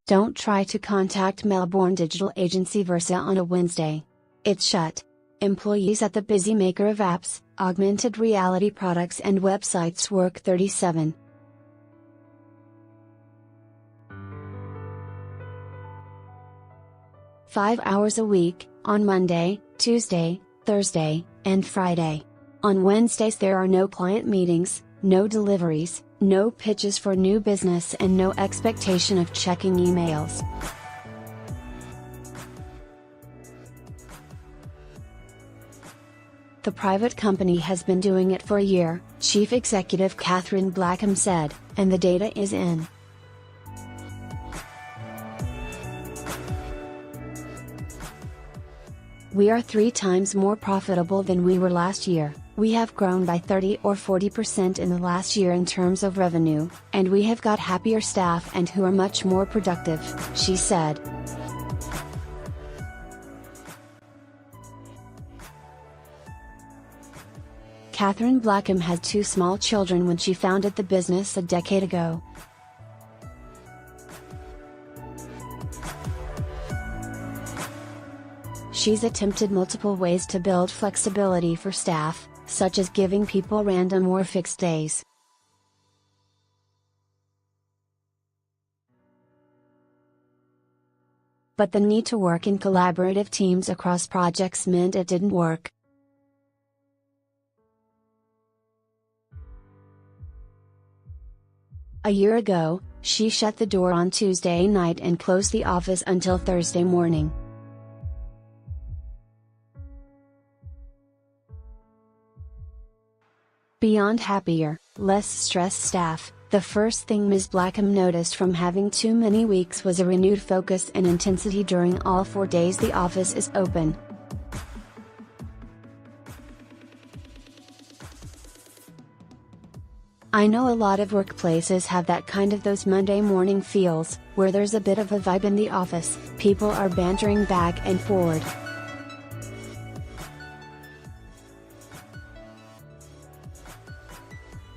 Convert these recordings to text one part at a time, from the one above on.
Don't try to contact Melbourne digital agency Versa on a Wednesday. It's shut. Employees at the busy maker of apps, augmented reality products and websites work 37. "5 hours a week, on Monday, Tuesday, Thursday, and Friday. On Wednesdays there are no client meetings, no deliveries, no pitches for new business and no expectation of checking emails." The private company has been doing it for a year, Chief Executive Catherine Blackham said, and the data is in. "We are 3 times more profitable than we were last year. We have grown by 30 or 40% in the last year in terms of revenue, and we have got happier staff and who are much more productive," she said. Catherine Blackham had 2 small children when she founded the business a decade ago. She's attempted multiple ways to build flexibility for staff, such as giving people random or fixed days. But the need to work in collaborative teams across projects meant it didn't work. A year ago, she shut the door on Tuesday night and closed the office until Thursday morning. Beyond happier, less stressed staff, the first thing Ms. Blackham noticed from having too many weeks was a renewed focus and intensity during all 4 days the office is open. "I know a lot of workplaces have that kind of those Monday morning feels, where there's a bit of a vibe in the office, people are bantering back and forward.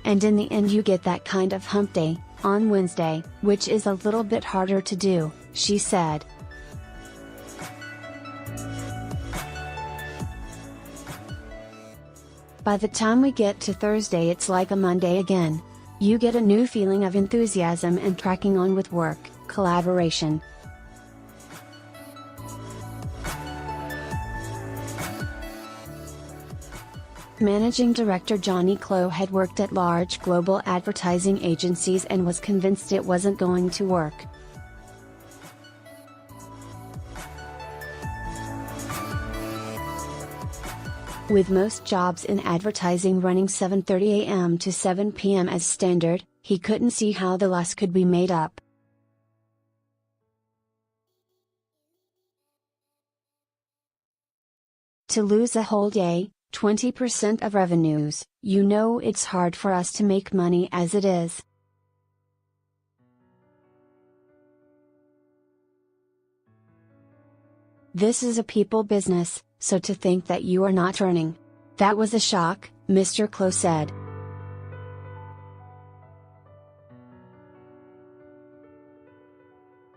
And in the end you get that kind of hump day, on Wednesday, which is a little bit harder to do," she said. "By the time we get to Thursday it's like a Monday again. You get a new feeling of enthusiasm and cracking on with work, collaboration." Managing Director Johnny Clough had worked at large global advertising agencies and was convinced it wasn't going to work. With most jobs in advertising running 7:30 a.m. to 7 p.m. as standard, he couldn't see how the loss could be made up. To lose a whole day, 20% of revenues, you know it's hard for us to make money as it is. This is a people business, so to think that you are not earning. That was a shock, Mr. Clough said.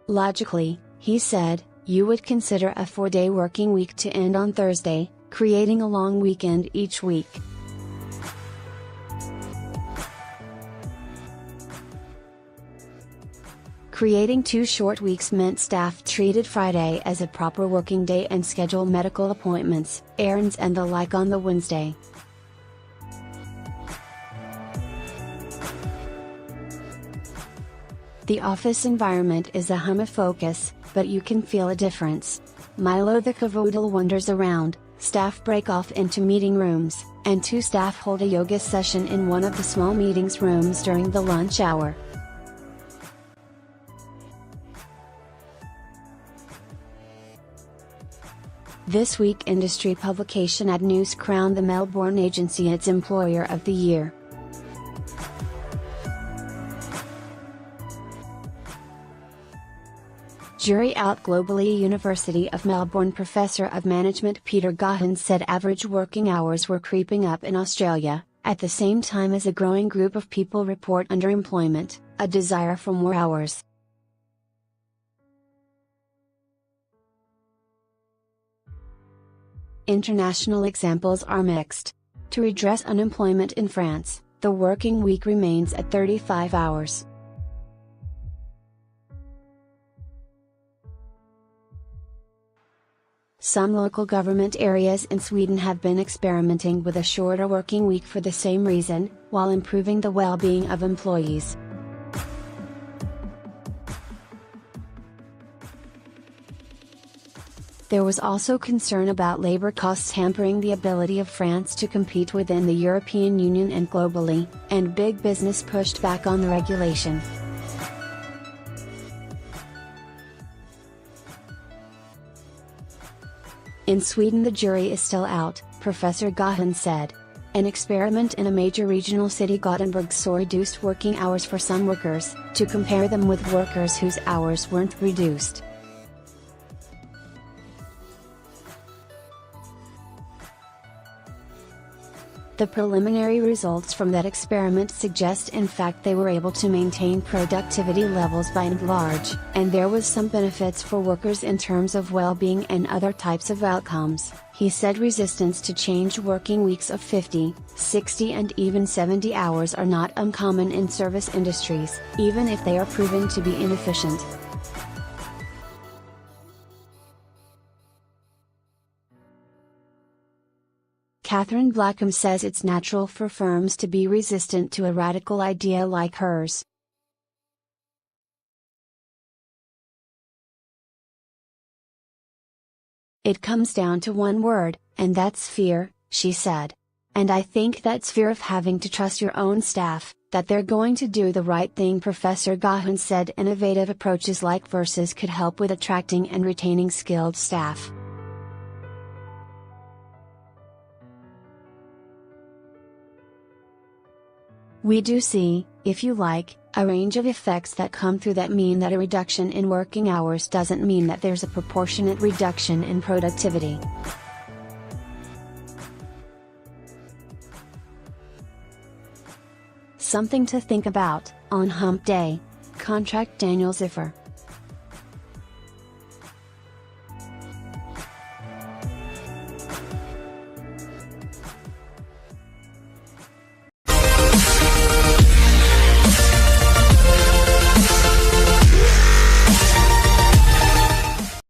Logically, he said, you would consider a 4-day working week to end on Thursday, creating a long weekend each week. Creating 2 short weeks meant staff treated Friday as a proper working day and scheduled medical appointments, errands and the like on the Wednesday. The office environment is a hum of focus, but you can feel a difference. Milo the Cavoodle wanders around, staff break off into meeting rooms, and 2 staff hold a yoga session in one of the small meetings rooms during the lunch hour. This week industry publication RDNews crowned the Melbourne agency its Employer of the Year. Jury out globally. University of Melbourne Professor of Management Peter Gahan said average working hours were creeping up in Australia, at the same time as a growing group of people report underemployment, a desire for more hours. International examples are mixed. To redress unemployment in France, the working week remains at 35 hours. Some local government areas in Sweden have been experimenting with a shorter working week for the same reason, while improving the well-being of employees. There was also concern about labor costs hampering the ability of France to compete within the European Union and globally, and big business pushed back on the regulation. In Sweden the jury is still out, Professor Gahan said. An experiment in a major regional city Gothenburg saw reduced working hours for some workers, to compare them with workers whose hours weren't reduced. The preliminary results from that experiment suggest in fact they were able to maintain productivity levels by and large, and there was some benefits for workers in terms of well-being and other types of outcomes, he said. Resistance to change working weeks of 50, 60 and even 70 hours are not uncommon in service industries, even if they are proven to be inefficient. Catherine Blackham says it's natural for firms to be resistant to a radical idea like hers. It comes down to one word, and that's fear, she said. And I think that's fear of having to trust your own staff, that they're going to do the right thing. Professor Gahan said innovative approaches like Versus could help with attracting and retaining skilled staff. We do see, if you like, a range of effects that come through that mean that a reduction in working hours doesn't mean that there's a proportionate reduction in productivity. Something to think about, on Hump Day. Contract Daniel Ziffer.